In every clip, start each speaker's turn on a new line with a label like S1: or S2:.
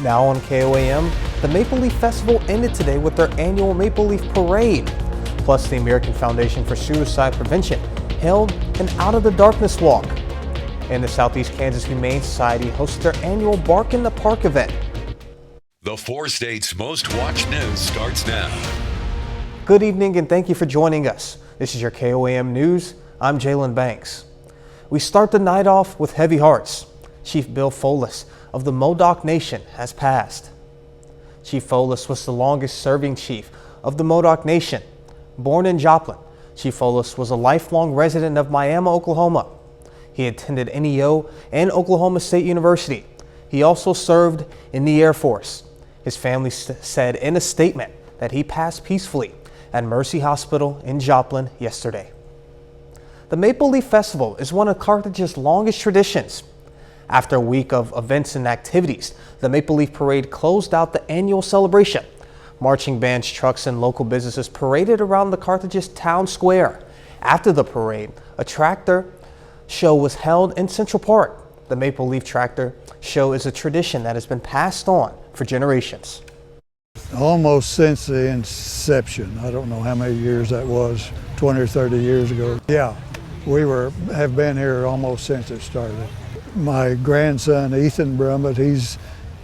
S1: Now on KOAM, the Maple Leaf Festival ended today with their annual Maple Leaf Parade. Plus, the American Foundation for Suicide Prevention held an Out of the Darkness walk. And the Southeast Kansas Humane Society hosted their annual Bark in the Park event.
S2: The 4 states' most watched news starts now.
S1: Good evening and thank you for joining us. This is your KOAM News. I'm Jalen Banks. We start the night off with heavy hearts. Chief Bill Folis of the Modoc Nation has passed. Chief Folis was the longest serving chief of the Modoc Nation. Born in Joplin, Chief Folis was a lifelong resident of Miami, Oklahoma. He attended NEO and Oklahoma State University. He also served in the Air Force. His family said in a statement that he passed peacefully at Mercy Hospital in Joplin yesterday. The Maple Leaf Festival is one of Carthage's longest traditions. After a week of events and activities, the Maple Leaf Parade closed out the annual celebration. Marching bands, trucks, and local businesses paraded around the Carthage's town square. After the parade, a tractor show was held in Central Park. The Maple Leaf Tractor Show is a tradition that has been passed on for generations.
S3: Almost since the inception. I don't know how many years that was, 20 or 30 years ago. Yeah, we have been here almost since it started. My grandson, Ethan Brummett, he's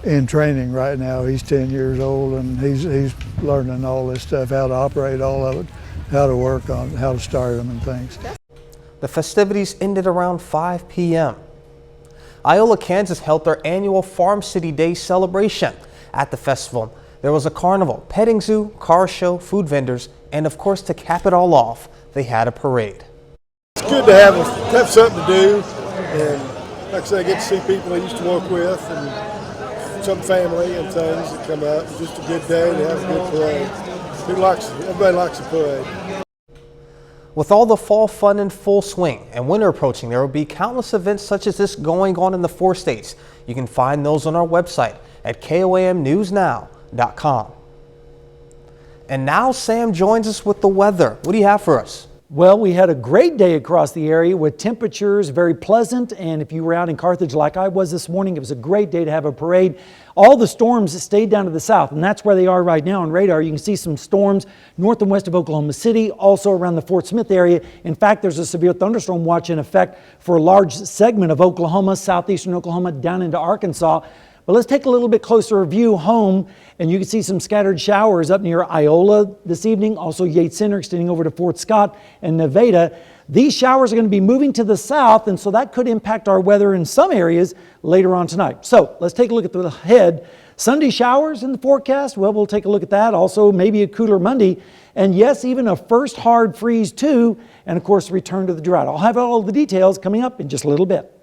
S3: in training right now. He's 10 years old and he's learning all this stuff, how to operate all of it, how to work on it, how to start them and things.
S1: The festivities ended around 5 p.m. Iola, Kansas held their annual Farm City Day celebration. At the festival, there was a carnival, petting zoo, car show, food vendors, and of course, to cap it all off, they had a parade.
S4: It's good to have something to do, and like I said, I get to see people I used to work with and some family and things that come out. It's just a good day to have a good parade. Everybody likes a parade.
S1: With all the fall fun in full swing and winter approaching, there will be countless events such as this going on in the 4 states. You can find those on our website at koamnewsnow.com. And now Sam joins us with the weather. What do you have for us?
S5: Well, we had a great day across the area with temperatures very pleasant, and if you were out in Carthage like I was this morning, it was a great day to have a parade. All the storms stayed down to the south, and that's where they are right now on radar. You can see some storms north and west of Oklahoma City, also around the Fort Smith area. In fact, there's a severe thunderstorm watch in effect for a large segment of Oklahoma, southeastern Oklahoma, down into Arkansas. But let's take a little bit closer view home, and you can see some scattered showers up near Iola this evening, also Yates Center extending over to Fort Scott and Nevada. These showers are going to be moving to the south, and so that could impact our weather in some areas later on tonight. So let's take a look at the ahead. Sunday showers in the forecast. Well, we'll take a look at that. Also, maybe a cooler Monday. And yes, even a first hard freeze too. And of course, return to the drought. I'll have all the details coming up in just a little bit.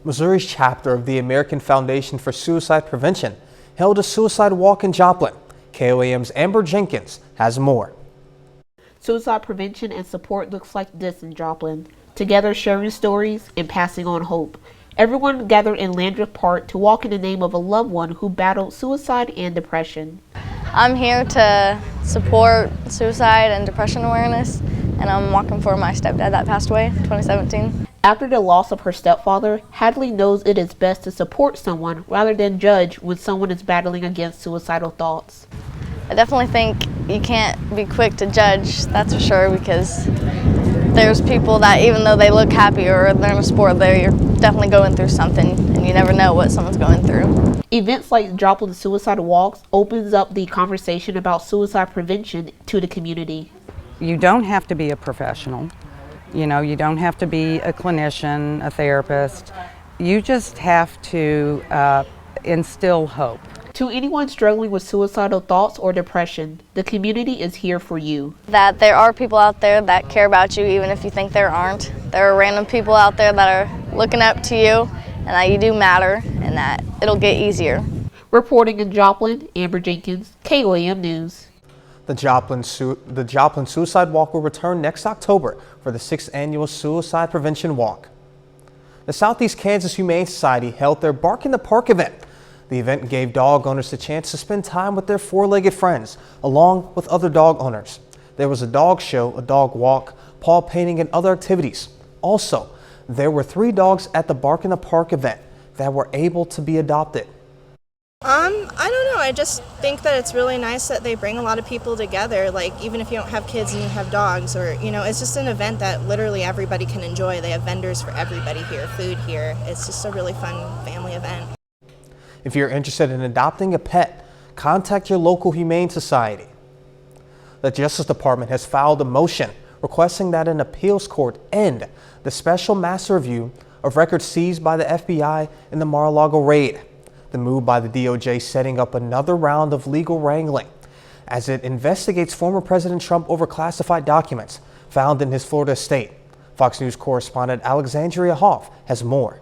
S1: Missouri's chapter of the American Foundation for Suicide Prevention held a suicide walk in Joplin. KOAM's Amber Jenkins has more.
S6: Suicide prevention and support looks like this in Joplin. Together sharing stories and passing on hope. Everyone gathered in Landreth Park to walk in the name of a loved one who battled suicide and depression.
S7: I'm here to support suicide and depression awareness, and I'm walking for my stepdad that passed away in 2017.
S6: After the loss of her stepfather, Hadley knows it is best to support someone rather than judge when someone is battling against suicidal thoughts.
S7: I definitely think you can't be quick to judge, that's for sure, because there's people that even though they look happy or they're in a sport, they're definitely going through something, and you never know what someone's going through.
S6: Events like Joplin Suicide Walks opens up the conversation about suicide prevention to the community.
S8: You don't have to be a professional. You know, you don't have to be a clinician, a therapist. You just have to instill hope.
S6: To anyone struggling with suicidal thoughts or depression, the community is here for you.
S7: That there are people out there that care about you even if you think there aren't. There are random people out there that are looking up to you and that you do matter and that it'll get easier.
S6: Reporting in Joplin, Amber Jenkins, KOAM News.
S1: The Joplin Suicide Walk will return next October for the 6th annual Suicide Prevention Walk. The Southeast Kansas Humane Society held their Bark in the Park event. The event gave dog owners the chance to spend time with their 4-legged friends, along with other dog owners. There was a dog show, a dog walk, paw painting, and other activities. Also, there were 3 dogs at the Bark in the Park event that were able to be adopted.
S9: I don't know. I just think that it's really nice that they bring a lot of people together. Like, even if you don't have kids and you have dogs, or, it's just an event that literally everybody can enjoy. They have vendors for everybody here, food here. It's just a really fun family event.
S1: If you're interested in adopting a pet, contact your local Humane Society. The Justice Department has filed a motion requesting that an appeals court end the special master review of records seized by the FBI in the Mar-a-Lago raid. The move by the DOJ setting up another round of legal wrangling as it investigates former President Trump over classified documents found in his Florida estate. Fox News correspondent Alexandria Hoff has more.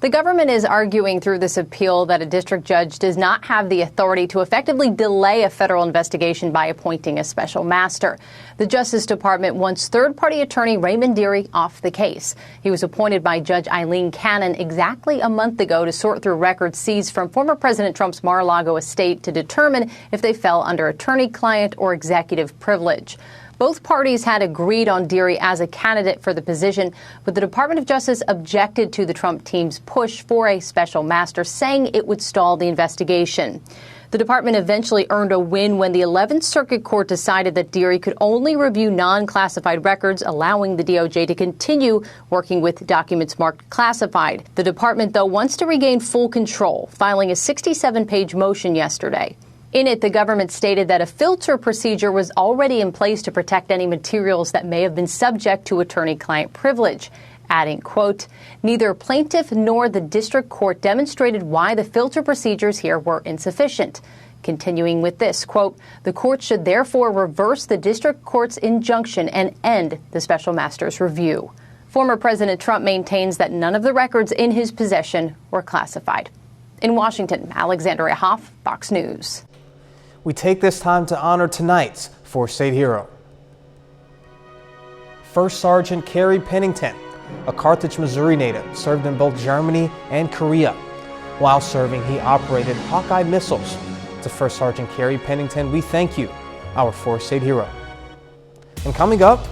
S10: The government is arguing through this appeal that a district judge does not have the authority to effectively delay a federal investigation by appointing a special master. The Justice Department wants third-party attorney Raymond Dearie off the case. He was appointed by Judge Eileen Cannon exactly a month ago to sort through records seized from former President Trump's Mar-a-Lago estate to determine if they fell under attorney-client or executive privilege. Both parties had agreed on Dearie as a candidate for the position, but the Department of Justice objected to the Trump team's push for a special master, saying it would stall the investigation. The department eventually earned a win when the 11th Circuit Court decided that Dearie could only review non-classified records, allowing the DOJ to continue working with documents marked classified. The department, though, wants to regain full control, filing a 67-page motion yesterday. In it, the government stated that a filter procedure was already in place to protect any materials that may have been subject to attorney-client privilege, adding, quote, neither plaintiff nor the district court demonstrated why the filter procedures here were insufficient. Continuing with this, quote, the court should therefore reverse the district court's injunction and end the special master's review. Former President Trump maintains that none of the records in his possession were classified. In Washington, Alexandria Hoff, Fox News.
S1: We take this time to honor tonight's Fourth State hero. First Sergeant Kerry Pennington, a Carthage, Missouri native, served in both Germany and Korea. While serving, he operated Hawkeye missiles. To First Sergeant Kerry Pennington, we thank you, our Fourth State hero. And coming up,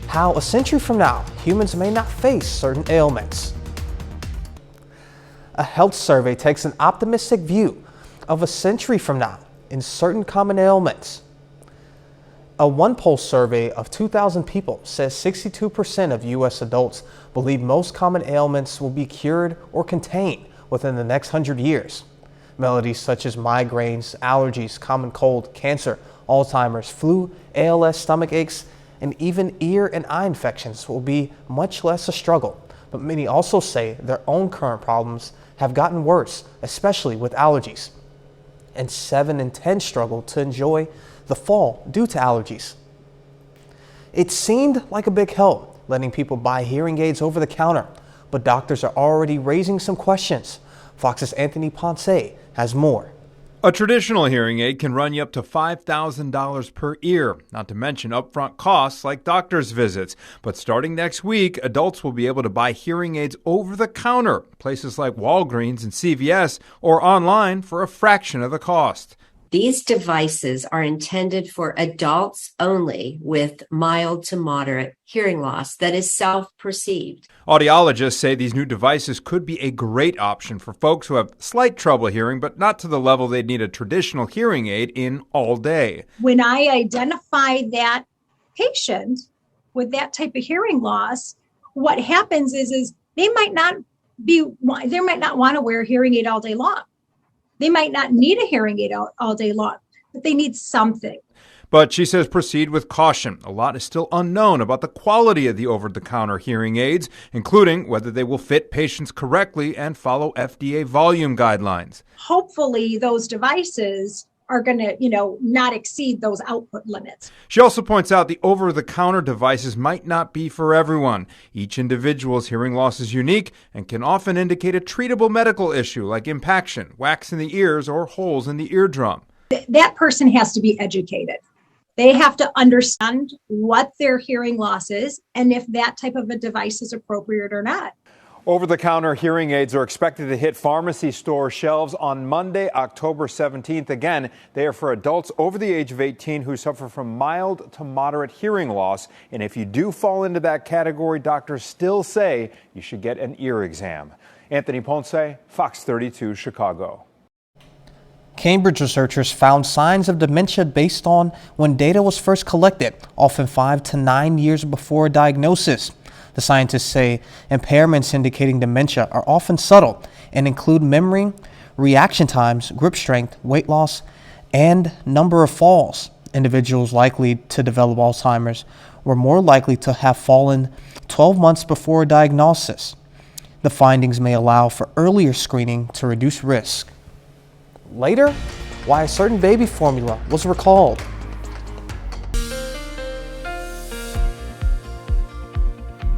S1: how a century from now, humans may not face certain ailments. A health survey takes an optimistic view of a century from now in certain common ailments. A one-poll survey of 2,000 people says 62% of U.S. adults believe most common ailments will be cured or contained within the next 100 years. Maladies such as migraines, allergies, common cold, cancer, Alzheimer's, flu, ALS, stomach aches, and even ear and eye infections will be much less a struggle. But many also say their own current problems have gotten worse, especially with allergies. And 7 in 10 struggle to enjoy the fall due to allergies. It seemed like a big help, letting people buy hearing aids over the counter, but doctors are already raising some questions. Fox's Anthony Ponce has more.
S11: A traditional hearing aid can run you up to $5,000 per ear, not to mention upfront costs like doctor's visits. But starting next week, adults will be able to buy hearing aids over the counter, places like Walgreens and CVS, or online for a fraction of the cost.
S12: These devices are intended for adults only with mild to moderate hearing loss that is self-perceived.
S11: Audiologists say these new devices could be a great option for folks who have slight trouble hearing, but not to the level they'd need a traditional hearing aid in all day.
S13: When I identify that patient with that type of hearing loss, what happens is they might not want to wear a hearing aid all day long. They might not need a hearing aid all day long, but they need something.
S11: But she says proceed with caution. A lot is still unknown about the quality of the over-the-counter hearing aids, including whether they will fit patients correctly and follow FDA volume guidelines.
S13: Hopefully those devices are going to, not exceed those output limits.
S11: She also points out the over-the-counter devices might not be for everyone. Each individual's hearing loss is unique and can often indicate a treatable medical issue like impaction, wax in the ears, or holes in the eardrum.
S13: That person has to be educated. They have to understand what their hearing loss is and if that type of a device is appropriate or not.
S11: Over-the-counter hearing aids are expected to hit pharmacy store shelves on Monday, October 17th. Again, they are for adults over the age of 18 who suffer from mild to moderate hearing loss. And if you do fall into that category, doctors still say you should get an ear exam. Anthony Ponce, Fox 32, Chicago.
S1: Cambridge researchers found signs of dementia based on when data was first collected, often 5 to 9 years before diagnosis. The scientists say impairments indicating dementia are often subtle and include memory, reaction times, grip strength, weight loss, and number of falls. Individuals likely to develop Alzheimer's were more likely to have fallen 12 months before a diagnosis. The findings may allow for earlier screening to reduce risk. Later, why a certain baby formula was recalled.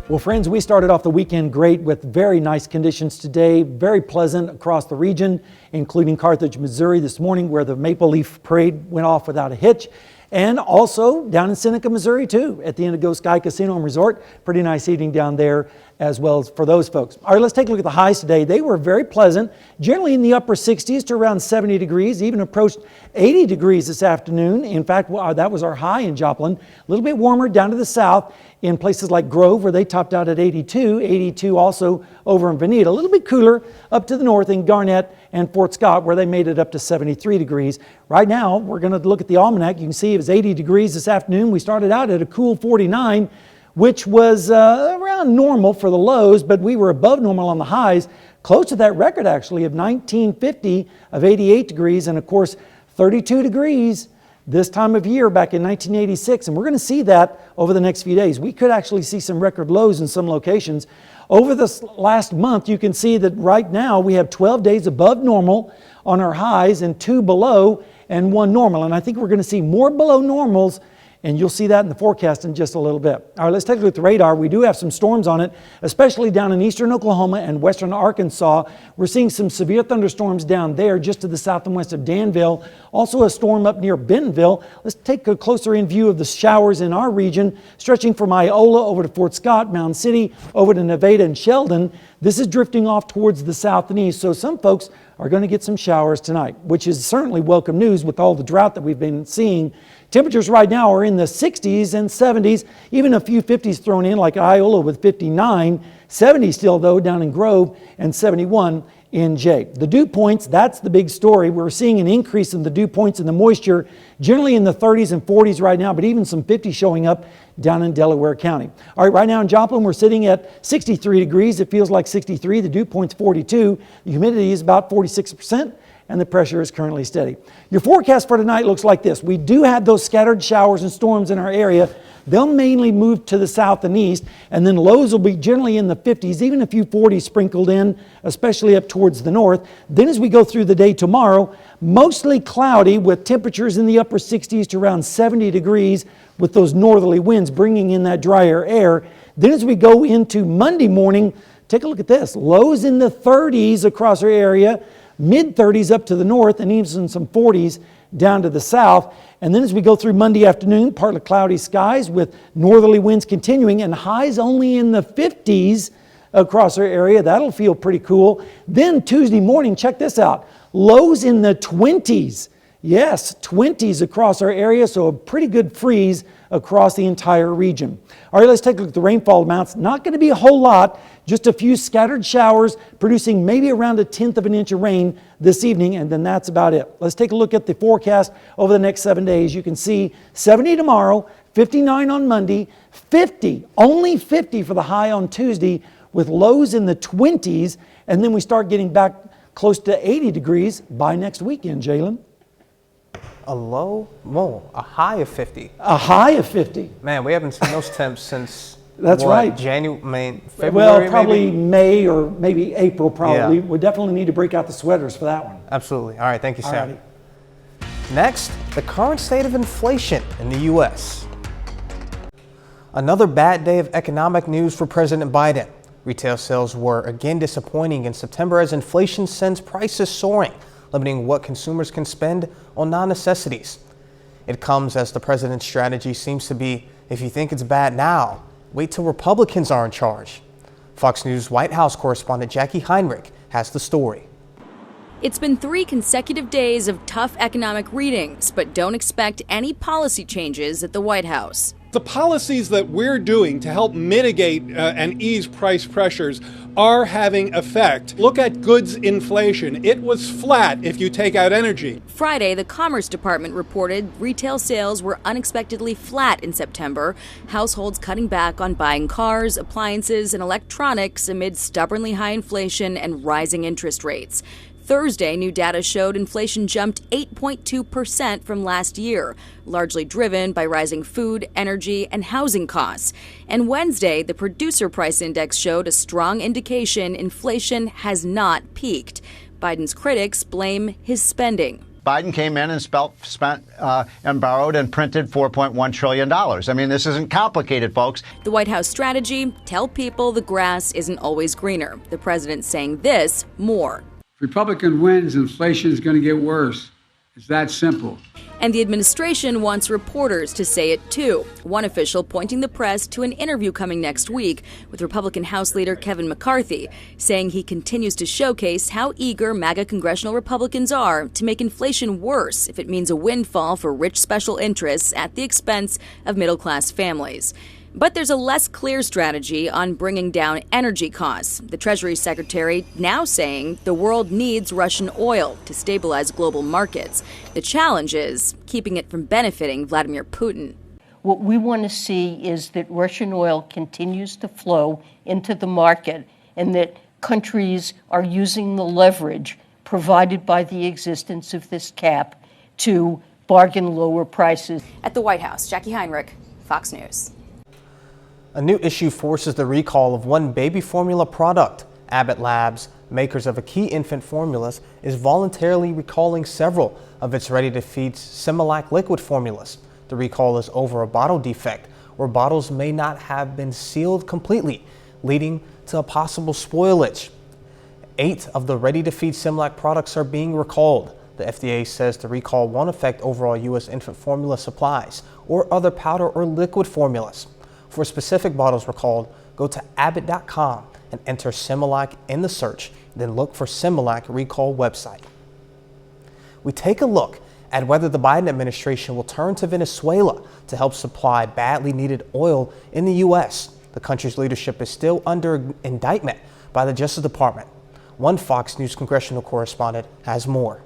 S5: Well, friends, we started off the weekend great with very nice conditions today, very pleasant across the region, including Carthage, Missouri this morning, where the Maple Leaf Parade went off without a hitch. And also down in Seneca, Missouri, too, at the Indigo Sky Casino and Resort. Pretty nice evening down there as well as for those folks. All right, let's take a look at the highs today. They were very pleasant, generally in the upper 60s to around 70 degrees, even approached 80 degrees this afternoon. In fact, that was our high in Joplin. A little bit warmer down to the south in places like Grove, where they topped out at 82. 82 also over in Veneta. A little bit cooler up to the north in Garnett and Fort Scott, where they made it up to 73 degrees. Right now, we're going to look at the almanac. You can see it was 80 degrees this afternoon. We started out at a cool 49, which was around normal for the lows, but we were above normal on the highs, close to that record actually of 1950 of 88 degrees, and of course 32 degrees this time of year back in 1986, and we're going to see that over the next few days. We could actually see some record lows in some locations. Over this last month, you can see that right now we have 12 days above normal on our highs and 2 below and 1 normal, and I think we're going to see more below normals, and you'll see that in the forecast in just a little bit. All right, let's take a look at the radar. We do have some storms on it, especially down in eastern Oklahoma and western Arkansas. We're seeing some severe thunderstorms down there just to the south and west of Danville. Also a storm up near Bentonville. Let's take a closer in view of the showers in our region, stretching from Iola over to Fort Scott, Mound City, over to Nevada and Sheldon. This is drifting off towards the south and east, so some folks are going to get some showers tonight, which is certainly welcome news with all the drought that we've been seeing. Temperatures right now are in the 60s and 70s, even a few 50s thrown in like Iola with 59, 70 still though down in Grove, and 71 in Jay. The dew points, that's the big story. We're seeing an increase in the dew points and the moisture, generally in the 30s and 40s right now, but even some 50s showing up down in Delaware County. All right, right now in Joplin, we're sitting at 63 degrees. It feels like 63. The dew point's 42. The humidity is about 46%. And the pressure is currently steady. Your forecast for tonight looks like this. We do have those scattered showers and storms in our area. They'll mainly move to the south and east, and then lows will be generally in the 50s, even a few 40s sprinkled in, especially up towards the north. Then as we go through the day tomorrow, mostly cloudy with temperatures in the upper 60s to around 70 degrees with those northerly winds bringing in that drier air. Then as we go into Monday morning, take a look at this. Lows in the 30s across our area, mid-30s up to the north, and even some 40s down to the south. And then as we go through Monday afternoon, partly cloudy skies with northerly winds continuing and highs only in the 50s across our area. That'll feel pretty cool. Then Tuesday morning, check this out. Lows in the 20s. Yes, 20s across our area, so a pretty good freeze across the entire region. All right, let's take a look at the rainfall amounts. Not going to be a whole lot, just a few scattered showers producing maybe around 1/10 of an inch of rain this evening, and then that's about it. Let's take a look at the forecast over the next 7 days. You can see 70 tomorrow, 59 on Monday, 50, only 50 for the high on Tuesday with lows in the 20s, and then we start getting back close to 80 degrees by next weekend, Jalen.
S1: A high of 50.
S5: A high of 50.
S1: Man, we haven't seen those temps since
S5: That's right.
S1: February,
S5: well, probably
S1: maybe?
S5: May or maybe April probably. Yeah. We definitely need to break out the sweaters for that one.
S1: Absolutely. All right, thank you, Sam. Next, the current state of inflation in the U.S. Another bad day of economic news for President Biden. Retail sales were again disappointing in September as inflation sends prices soaring, limiting what consumers can spend on non-necessities. It comes as the president's strategy seems to be, if you think it's bad now, wait till Republicans are in charge. Fox News White House correspondent Jackie Heinrich has the story.
S14: It's been 3 consecutive days of tough economic readings, but don't expect any policy changes at the White House.
S15: The policies that we're doing to help mitigate and ease price pressures are having effect. Look at goods inflation. It was flat if you take out energy.
S14: Friday, the Commerce Department reported retail sales were unexpectedly flat in September, households cutting back on buying cars, appliances, and electronics amid stubbornly high inflation and rising interest rates. Thursday, new data showed inflation jumped 8.2% from last year, largely driven by rising food, energy, and housing costs. And Wednesday, the Producer Price Index showed a strong indication inflation has not peaked. Biden's critics blame his spending.
S16: Biden came in and spent and borrowed and printed $4.1 trillion. I mean, this isn't complicated, folks.
S14: The White House strategy: tell people the grass isn't always greener. The president's saying this more.
S17: If Republican wins, inflation is going to get worse. It's that simple.
S14: And the administration wants reporters to say it too. One official pointing the press to an interview coming next week with Republican House Leader Kevin McCarthy, saying he continues to showcase how eager MAGA congressional Republicans are to make inflation worse if it means a windfall for rich special interests at the expense of middle-class families. But there's a less clear strategy on bringing down energy costs. The Treasury Secretary now saying the world needs Russian oil to stabilize global markets. The challenge is keeping it from benefiting Vladimir Putin.
S18: What we want to see is that Russian oil continues to flow into the market and that countries are using the leverage provided by the existence of this cap to bargain lower prices.
S14: At the White House, Jackie Heinrich, Fox News.
S1: A new issue forces the recall of one baby formula product. Abbott Labs, makers of a key infant formulas, is voluntarily recalling several of its ready-to-feed Similac liquid formulas. The recall is over a bottle defect where bottles may not have been sealed completely, leading to a possible spoilage. 8 of the ready-to-feed Similac products are being recalled. The FDA says the recall won't affect overall U.S. infant formula supplies or other powder or liquid formulas. For specific bottles recalled, go to Abbott.com and enter Similac in the search, then look for Similac recall website. We take a look at whether the Biden administration will turn to Venezuela to help supply badly needed oil in the U.S. The country's leadership is still under indictment by the Justice Department. One Fox News congressional correspondent has more.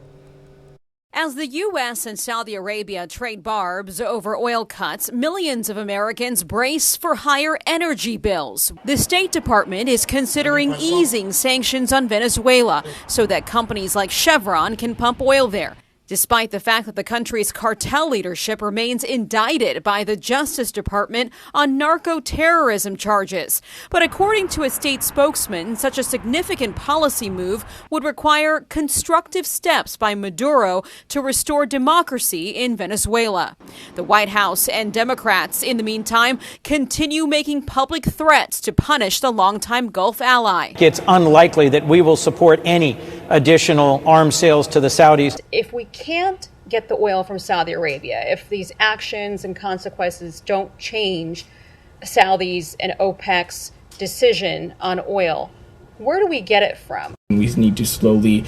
S19: As the U.S. and Saudi Arabia trade barbs over oil cuts, millions of Americans brace for higher energy bills. The State Department is considering easing sanctions on Venezuela so that companies like Chevron can pump oil there, despite the fact that the country's cartel leadership remains indicted by the Justice Department on narco-terrorism charges. But according to a state spokesman, such a significant policy move would require constructive steps by Maduro to restore democracy in Venezuela. The White House and Democrats, in the meantime, continue making public threats to punish the longtime Gulf ally.
S20: It's unlikely that we will support any additional arms sales to the Saudis.
S21: If we can't get the oil from Saudi Arabia, if these actions and consequences don't change Saudi's and OPEC's decision on oil, where do we get it from?
S22: We need to slowly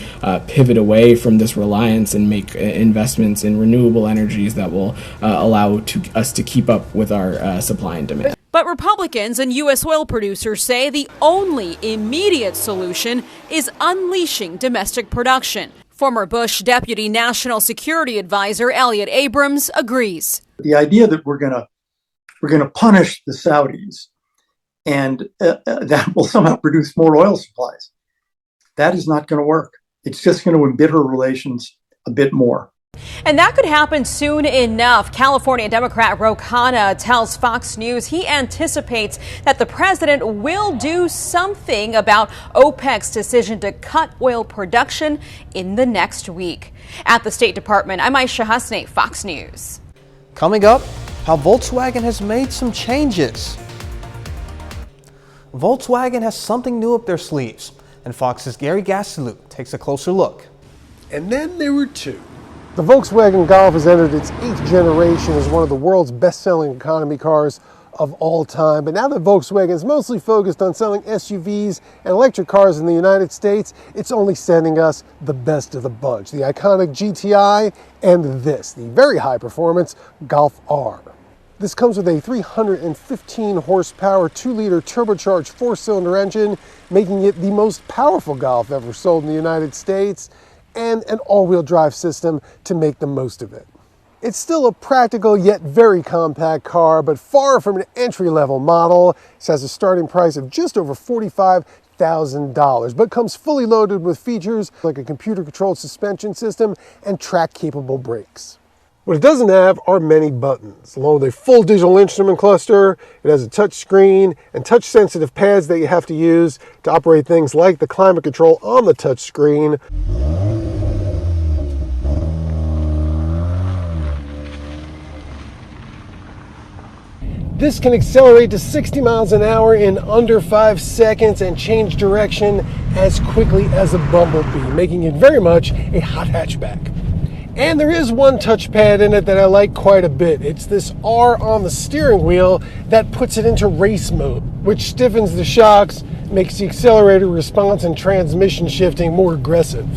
S22: pivot away from this reliance and make investments in renewable energies that will allow us to keep up with our supply and demand.
S19: But Republicans and U.S. oil producers say the only immediate solution is unleashing domestic production. Former Bush Deputy National Security Advisor Elliot Abrams agrees.
S23: The idea that we're going to punish the Saudis and that will somehow produce more oil supplies, that is not going to work. It's just going to embitter relations a bit more.
S19: And that could happen soon enough. California Democrat Ro Khanna tells Fox News he anticipates that the president will do something about OPEC's decision to cut oil production in the next week. At the State Department, I'm Aisha Hasney, Fox News.
S1: Coming up, how Volkswagen has made some changes. Volkswagen has something new up their sleeves, and Fox's Gary Gastelum takes a closer look.
S24: And then there were two.
S25: The Volkswagen Golf has entered its 8th generation as one of the world's best-selling economy cars of all time. But now that Volkswagen is mostly focused on selling SUVs and electric cars in the United States, it's only sending us the best of the bunch. The iconic GTI and this, the very high-performance Golf R. This comes with a 315 horsepower, 2-liter turbocharged 4-cylinder engine, making it the most powerful Golf ever sold in the United States, and an all-wheel drive system to make the most of it. It's still a practical yet very compact car, but far from an entry-level model. It has a starting price of just over $45,000, but comes fully loaded with features like a computer-controlled suspension system and track-capable brakes. What it doesn't have are many buttons. Along with a full digital instrument cluster, it has a touch screen and touch-sensitive pads that you have to use to operate things like the climate control on the touch screen. This can accelerate to 60 miles an hour in under 5 seconds and change direction as quickly as a bumblebee, making it very much a hot hatchback. And there is one touchpad in it that I like quite a bit. It's this R on the steering wheel that puts it into race mode, which stiffens the shocks, makes the accelerator response and transmission shifting more aggressive.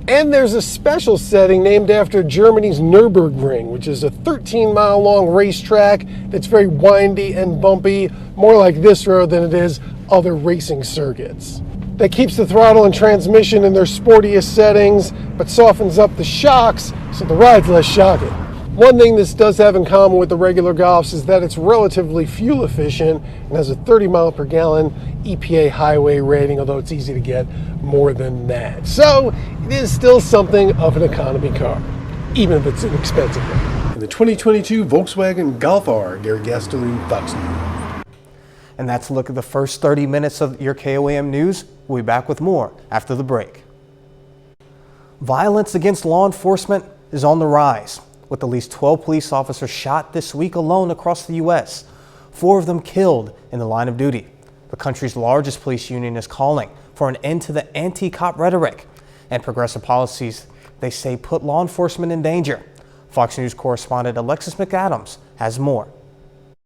S25: And there's a special setting named after Germany's Nürburgring, which is a 13-mile long racetrack that's very windy and bumpy, more like this road than it is other racing circuits. That keeps the throttle and transmission in their sportiest settings, but softens up the shocks so the ride's less shocking. One thing this does have in common with the regular Golfs is that it's relatively fuel efficient and has a 30 mile per gallon EPA highway rating, although it's easy to get more than that. So it is still something of an economy car, even if it's an expensive one. In the 2022 Volkswagen Golf R, Gary Gastoline, Fox News.
S1: And that's a look at the first 30 minutes of your KOAM News. We'll be back with more after the break. Violence against law enforcement is on the rise, with at least 12 police officers shot this week alone across the U.S., 4 of them killed in the line of duty. The country's largest police union is calling for an end to the anti-cop rhetoric and progressive policies they say put law enforcement in danger. Fox News correspondent Alexis McAdams has more.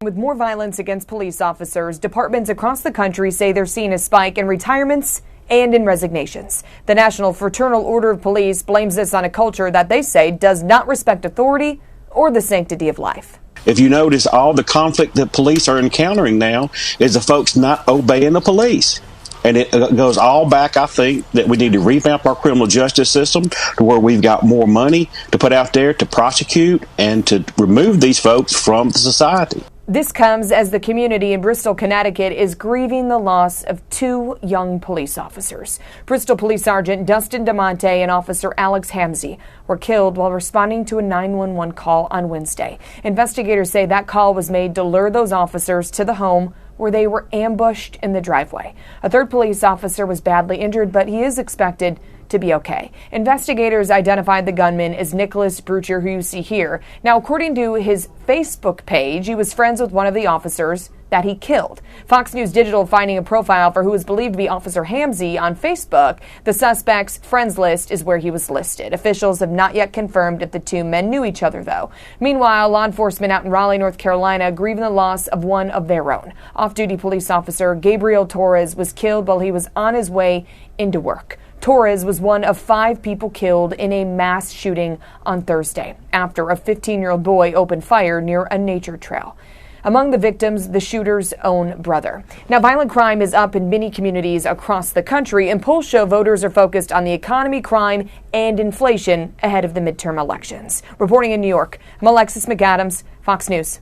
S2: With more violence against police officers, departments across the country say they're seeing a spike in retirements and in resignations. The National Fraternal Order of Police blames this on a culture that they say does not respect authority or the sanctity of life.
S3: If you notice, all the conflict that police are encountering now is the folks not obeying the police. And it goes all back, I think, that we need to revamp our criminal justice system to where we've got more money to put out there to prosecute and to remove these folks from the society.
S2: This comes as the community in Bristol, Connecticut is grieving the loss of 2 young police officers. Bristol Police Sergeant Dustin DeMonte and Officer Alex Hamzy were killed while responding to a 911 call on Wednesday. Investigators say that call was made to lure those officers to the home where they were ambushed in the driveway. A 3rd police officer was badly injured, but he is expected to be okay. Investigators identified the gunman as Nicholas Brucher, who you see here. Now, according to his Facebook page, he was friends with one of the officers that he killed. Fox News Digital finding a profile for who is believed to be Officer Hamzy on Facebook. The suspect's friends list is where he was listed. Officials have not yet confirmed if the 2 men knew each other, though. Meanwhile, law enforcement out in Raleigh, North Carolina, grieving the loss of one of their own. Off-duty police officer Gabriel Torres was killed while he was on his way into work. Torres was one of 5 people killed in a mass shooting on Thursday after a 15-year-old boy opened fire near a nature trail. Among the victims, the shooter's own brother. Now, violent crime is up in many communities across the country, and polls show voters are focused on the economy, crime, and inflation ahead of the midterm elections. Reporting in New York, I'm Alexis McAdams, Fox News.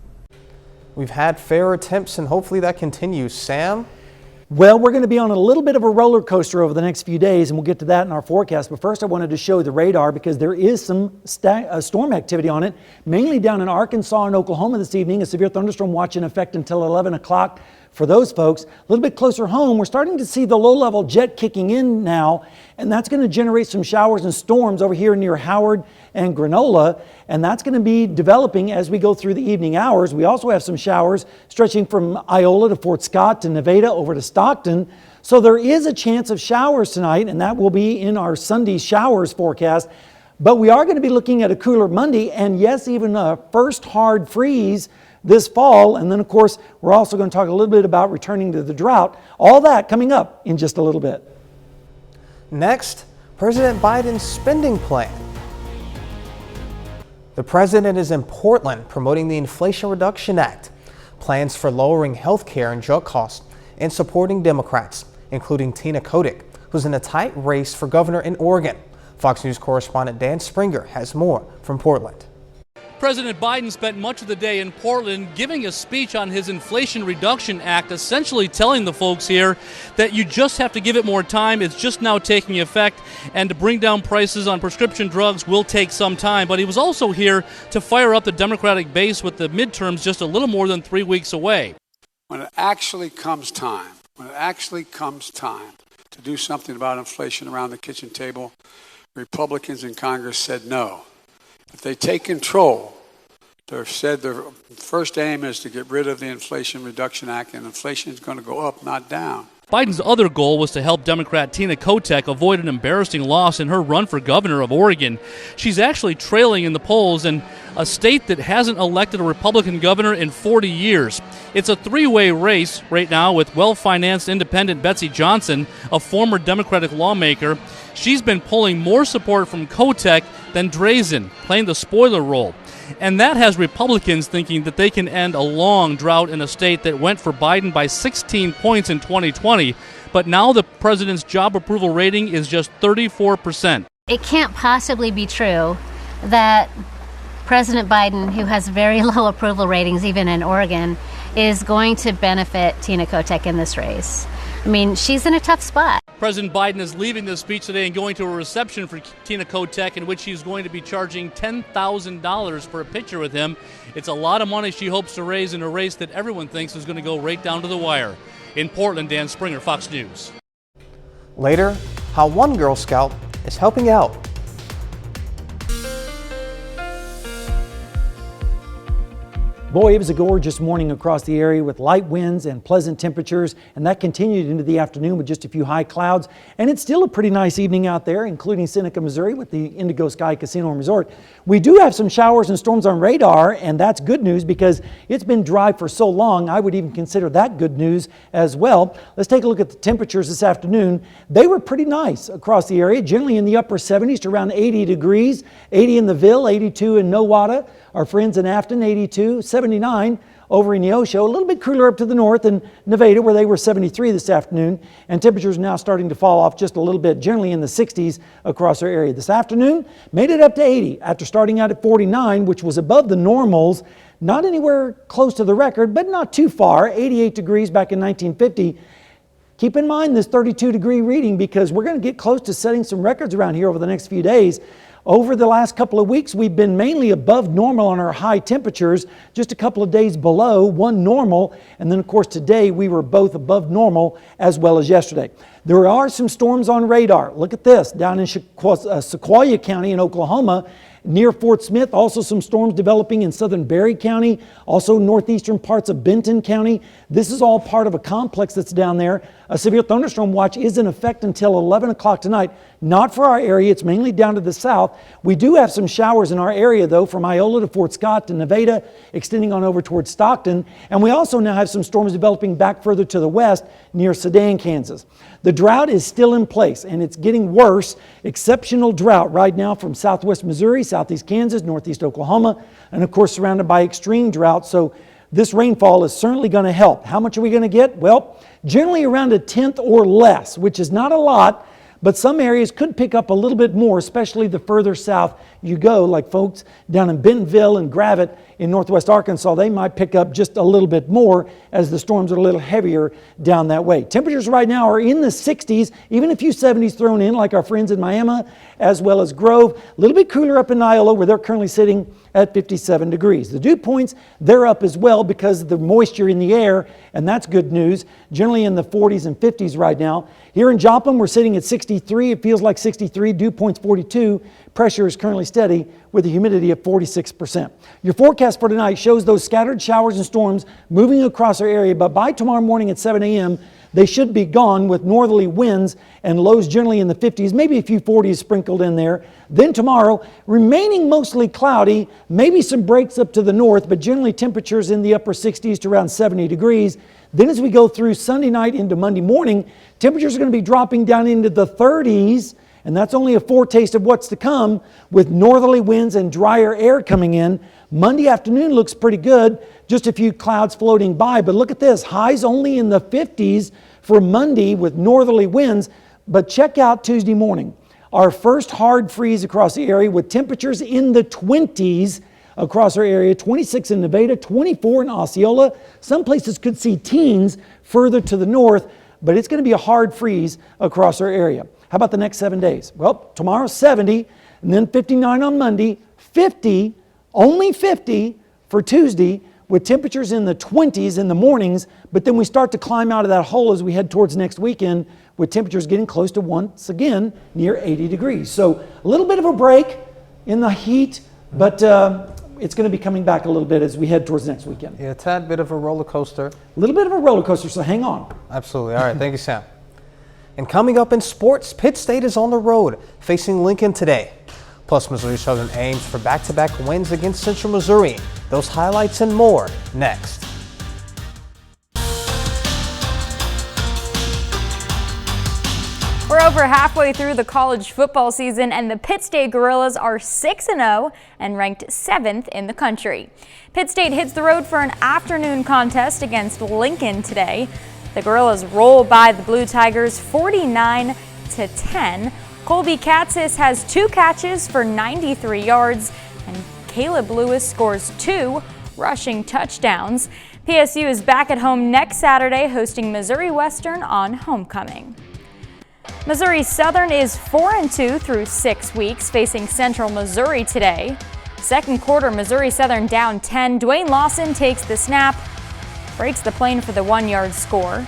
S1: We've had fair attempts, and hopefully that continues. Sam?
S5: Well, we're going to be on a little bit of a roller coaster over the next few days, and we'll get to that in our forecast. But first, I wanted to show the radar because there is some storm activity on it, mainly down in Arkansas and Oklahoma this evening. A severe thunderstorm watch in effect until 11 o'clock for those folks. A little bit closer home, we're starting to see the low-level jet kicking in now, and that's going to generate some showers and storms over here near Howard and Granola, and that's going to be developing as we go through the evening hours. We also have some showers stretching from Iola to Fort Scott to Nevada over to Stockton. So there is a chance of showers tonight, and that will be in our Sunday showers forecast. But we are going to be looking at a cooler Monday, and yes, even a first hard freeze this fall. And then, of course, we're also going to talk a little bit about returning to the drought. All that coming up in just a little bit.
S1: Next, President Biden's spending plan. The president is in Portland promoting the Inflation Reduction Act, plans for lowering health care and drug costs, and supporting Democrats, including Tina Kotek, who's in a tight race for governor in Oregon. Fox News correspondent Dan Springer has more from Portland.
S4: President Biden spent much of the day in Portland giving a speech on his Inflation Reduction Act, essentially telling the folks here that you just have to give it more time. It's just now taking effect, and to bring down prices on prescription drugs will take some time. But he was also here to fire up the Democratic base with the midterms just a little more than 3 weeks away.
S17: When it actually comes time to do something about inflation around the kitchen table, Republicans in Congress said no. If they take control, they've said their first aim is to get rid of the Inflation Reduction Act, and inflation is going to go up, not down.
S4: Biden's other goal was to help Democrat Tina Kotek avoid an embarrassing loss in her run for governor of Oregon. She's actually trailing in the polls in a state that hasn't elected a Republican governor in 40 years. It's a three-way race right now with well-financed independent Betsy Johnson, a former Democratic lawmaker. She's been pulling more support from Kotek than Drazen, playing the spoiler role. And that has Republicans thinking that they can end a long drought in a state that went for Biden by 16 points in 2020. But now the president's job approval rating is just 34%.
S6: It can't possibly be true that President Biden, who has very low approval ratings even in Oregon, is going to benefit Tina Kotek in this race. I mean, she's in a tough spot.
S4: President Biden is leaving this speech today and going to a reception for Tina Kotek in which he's going to be charging $10,000 for a picture with him. It's a lot of money she hopes to raise in a race that everyone thinks is going to go right down to the wire. In Portland, Dan Springer, Fox News.
S1: Later, how one Girl Scout is helping out.
S5: Boy, it was a gorgeous morning across the area with light winds and pleasant temperatures, and that continued into the afternoon with just a few high clouds. And it's still a pretty nice evening out there, including Seneca, Missouri with the Indigo Sky Casino and Resort. We do have some showers and storms on radar, and that's good news because it's been dry for so long. I would even consider that good news as well. Let's take a look at the temperatures this afternoon. They were pretty nice across the area, generally in the upper 70s to around 80 degrees, 80 in the Ville, 82 in Nowata. Our friends in Afton, 82, 79 over in Neosho, a little bit cooler up to the north in Nevada where they were 73 this afternoon, and temperatures now starting to fall off just a little bit, generally in the 60s across our area. This afternoon, made it up to 80 after starting out at 49, which was above the normals, not anywhere close to the record, but not too far, 88 degrees back in 1950. Keep in mind this 32-degree reading because we're going to get close to setting some records around here over the next few days. Over the last couple of weeks, we've been mainly above normal on our high temperatures, just a couple of days below one normal. And then, of course, today we were both above normal as well as yesterday. There are some storms on radar. Look at this down in Sequoia County in Oklahoma. Near Fort Smith, also some storms developing in southern Berry County, also northeastern parts of Benton County. This is all part of a complex that's down there. A severe thunderstorm watch is in effect until 11 o'clock tonight. Not for our area, it's mainly down to the south. We do have some showers in our area though, from Iola to Fort Scott to Nevada, extending on over towards Stockton. And we also now have some storms developing back further to the west near Sedan, Kansas. The drought is still in place and it's getting worse. Exceptional drought right now from southwest Missouri, southeast Kansas, northeast Oklahoma, and of course surrounded by extreme drought. So this rainfall is certainly going to help. How much are we going to get? Well, generally around a tenth or less, which is not a lot, but some areas could pick up a little bit more, especially the further south you go, like folks down in Bentonville and Gravette in northwest Arkansas. They might pick up just a little bit more as the storms are a little heavier down that way. Temperatures right now are in the 60s, even a few 70s thrown in, like our friends in Miami, as well as Grove. A little bit cooler up in Iola, where they're currently sitting at 57 degrees. The dew points, they're up as well because of the moisture in the air, and that's good news. Generally in the 40s and 50s right now. Here in Joplin, we're sitting at 63. It feels like 63. Dew points 42. Pressure is currently steady with a humidity of 46%. Your forecast for tonight shows those scattered showers and storms moving across our area, but by tomorrow morning at 7 a.m., they should be gone with northerly winds and lows generally in the 50s, maybe a few 40s sprinkled in there. Then tomorrow, remaining mostly cloudy, maybe some breaks up to the north, but generally temperatures in the upper 60s to around 70 degrees. Then as we go through Sunday night into Monday morning, temperatures are going to be dropping down into the 30s And that's only a foretaste of what's to come with northerly winds and drier air coming in. Monday afternoon looks pretty good, just a few clouds floating by. But look at this, highs only in the 50s for Monday with northerly winds. But check out Tuesday morning. Our first hard freeze across the area with temperatures in the 20s across our area, 26 in Nevada, 24 in Osceola. Some places could see teens further to the north, but it's going to be a hard freeze across our area. How about the next 7 days? Well, tomorrow 70, and then 59 on Monday, 50, only 50 for Tuesday, with temperatures in the 20s in the mornings, but then we start to climb out of that hole as we head towards next weekend, with temperatures getting close to, once again, near 80 degrees. So a little bit of a break in the heat, but it's going to be coming back a little bit as we head towards next weekend.
S1: Yeah, a tad bit of a roller coaster.
S5: A little bit of a roller coaster, so hang on.
S1: Absolutely. All right, thank you, Sam. And coming up in sports, Pitt State is on the road facing Lincoln today. Plus, Missouri Southern aims for back-to-back wins against Central Missouri. Those highlights and more next.
S7: We're over halfway through the college football season, and the Pitt State Gorillas are 6-0 and ranked 7th in the country. Pitt State hits the road for an afternoon contest against Lincoln today. The Gorillas roll by the Blue Tigers 49-10. Colby Katzis has 2 catches for 93 yards, and Caleb Lewis scores 2 rushing touchdowns. PSU is back at home next Saturday, hosting Missouri Western on homecoming. Missouri Southern is 4-2 through 6 weeks, facing Central Missouri today. Second quarter, Missouri Southern down 10. Dwayne Lawson takes the snap, breaks the plane for the 1-yard score.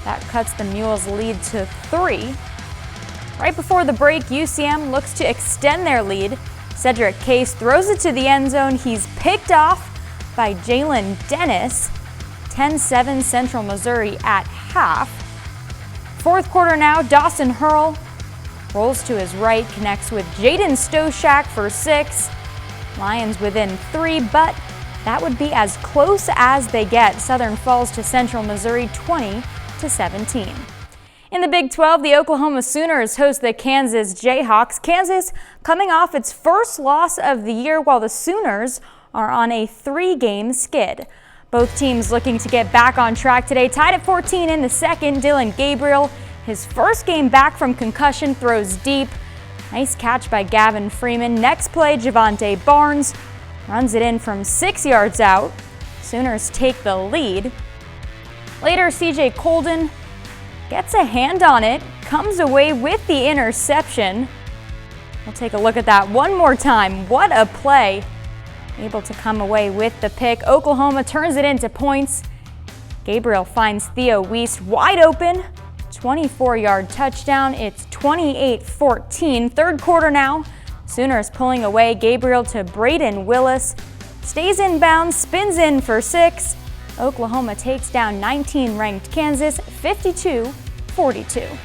S7: That cuts the Mules' lead to 3. Right before the break, UCM looks to extend their lead. Cedric Case throws it to the end zone. He's picked off by Jalen Dennis. 10-7 Central Missouri at half. Fourth quarter now, Dawson Hurl rolls to his right, connects with Jaden Stoshak for 6. Lions within 3, but that would be as close as they get. Southern falls to Central Missouri 20-17. In the Big 12, the Oklahoma Sooners host the Kansas Jayhawks. Kansas coming off its first loss of the year, while the Sooners are on a 3-game skid. Both teams looking to get back on track today. Tied at 14 in the second, Dylan Gabriel, his first game back from concussion, throws deep. Nice catch by Gavin Freeman. Next play, Javante Barnes runs it in from 6 yards out. Sooners take the lead. Later, CJ Colden gets a hand on it, comes away with the interception. We'll take a look at that one more time. What a play. Able to come away with the pick. Oklahoma turns it into points. Gabriel finds Theo Wiest wide open. 24-yard touchdown. It's 28-14. Third quarter now. Sooners pulling away. Gabriel to Braden Willis. Stays in bounds, spins in for 6. Oklahoma takes down 19-ranked Kansas 52-42.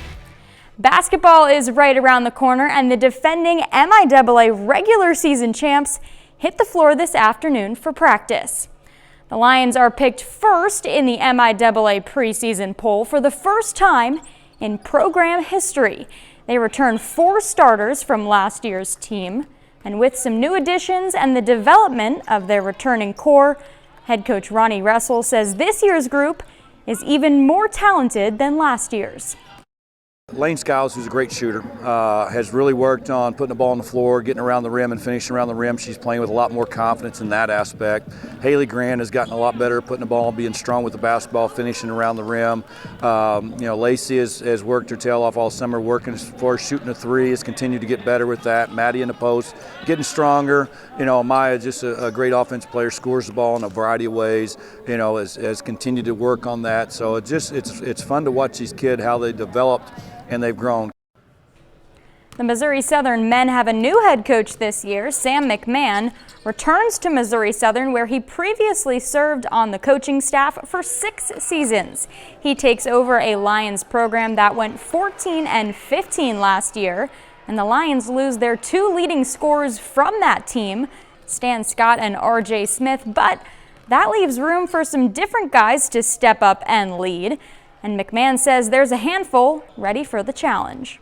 S7: Basketball is right around the corner, and the defending MIAA regular season champs hit the floor this afternoon for practice. The Lions are picked first in the MIAA preseason poll for the first time in program history. They return 4 starters from last year's team, and with some new additions and the development of their returning core, head coach Ronnie Russell says this year's group is even more talented than last year's.
S8: Lane Skiles, who's a great shooter, has really worked on putting the ball on the floor, getting around the rim and finishing around the rim. She's playing with a lot more confidence in that aspect. Haley Grant has gotten a lot better at putting the ball, being strong with the basketball, finishing around the rim. Lacey has worked her tail off all summer, working as far as shooting a 3, has continued to get better with that. Maddie in the post, getting stronger. Maya, just a great offensive player, scores the ball in a variety of ways, has continued to work on that. So it's fun to watch these kids, how they developed and they've grown.
S7: The Missouri Southern men have a new head coach this year. Sam McMahon returns to Missouri Southern, where he previously served on the coaching staff for 6 seasons. He takes over a Lions program that went 14-15 last year, and the Lions lose their 2 leading scorers from that team, Stan Scott and RJ Smith, but that leaves room for some different guys to step up and lead. And McMahon says there's a handful ready for the challenge.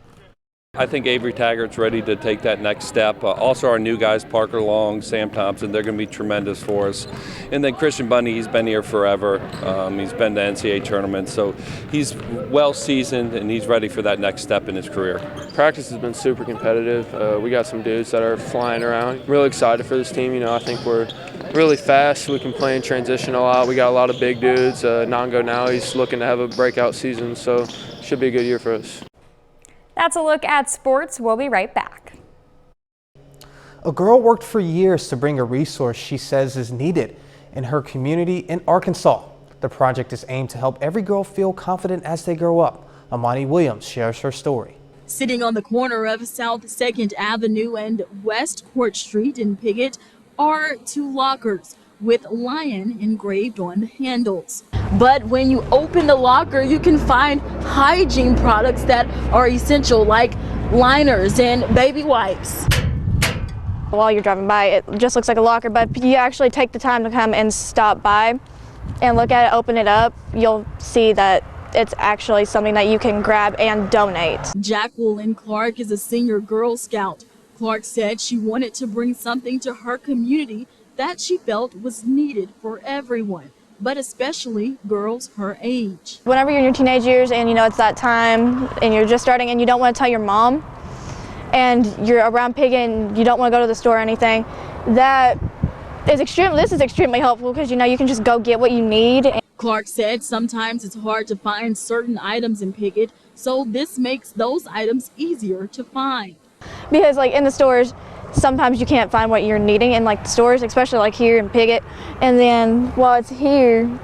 S9: I think Avery Taggart's ready to take that next step. Also our new guys, Parker Long, Sam Thompson, they're going to be tremendous for us. And then Christian Bundy, he's been here forever. He's been to NCAA tournaments, so he's well seasoned and he's ready for that next step in his career.
S10: Practice has been super competitive. We got some dudes that are flying around. I'm really excited for this team. I think we're really fast. We can play in transition a lot. We got a lot of big dudes. Nongo now, he's looking to have a breakout season, so should be a good year for us.
S7: That's a look at sports. We'll be right back.
S1: A girl worked for years to bring a resource she says is needed in her community in Arkansas. The project is aimed to help every girl feel confident as they grow up. Amani Williams shares her story.
S11: Sitting on the corner of South 2nd Avenue and West Court Street in Piggott are 2 lockers with lion engraved on the handles. But when you open the locker, you can find hygiene products that are essential, like liners and baby wipes.
S12: While you're driving by, it just looks like a locker, but you actually take the time to come and stop by and look at it, open it up, you'll see that it's actually something that you can grab and donate.
S11: Jacqueline Clark is a senior Girl Scout. Clark said she wanted to bring something to her community that she felt was needed for everyone, but especially girls her age.
S12: Whenever you're in your teenage years and it's that time and you're just starting and you don't want to tell your mom and you're around Piggott and you don't want to go to the store or anything, this is extremely helpful because you can just go get what you need.
S11: Clark said sometimes it's hard to find certain items in Piggott, so this makes those items easier to find.
S12: Because in the stores, sometimes you can't find what you're needing in the stores, especially here in Piggott. And then while it's here,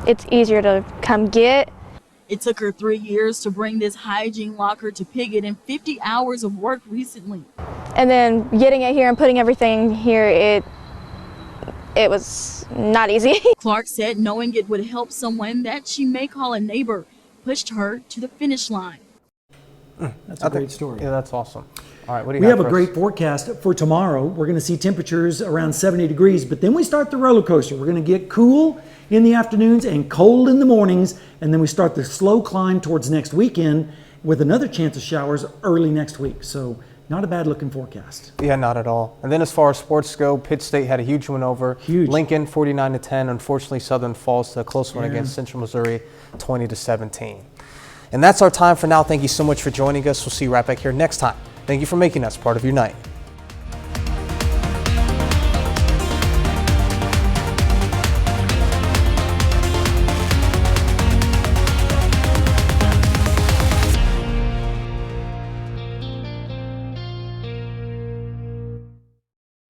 S12: it's easier to come get.
S11: It took her 3 years to bring this hygiene locker to Piggott and 50 hours of work recently.
S12: And then getting it here and putting everything here, it was not easy.
S11: Clark said knowing it would help someone that she may call a neighbor pushed her to the finish line.
S5: That's a great story.
S1: Yeah, that's awesome. All right, what do you
S5: We have a
S1: for us?
S5: great forecast for tomorrow. We're going to see temperatures around 70 degrees, but then we start the roller coaster. We're going to get cool in the afternoons and cold in the mornings, and then we start the slow climb towards next weekend with another chance of showers early next week. So not a bad looking forecast.
S1: Yeah, not at all. And then as far as sports go, Pitt State had a huge win over Lincoln, 49-10. Unfortunately, Southern falls to a close one against Central Missouri, 20-17. And that's our time for now. Thank you so much for joining us. We'll see you right back here next time. Thank you for making us part of your night.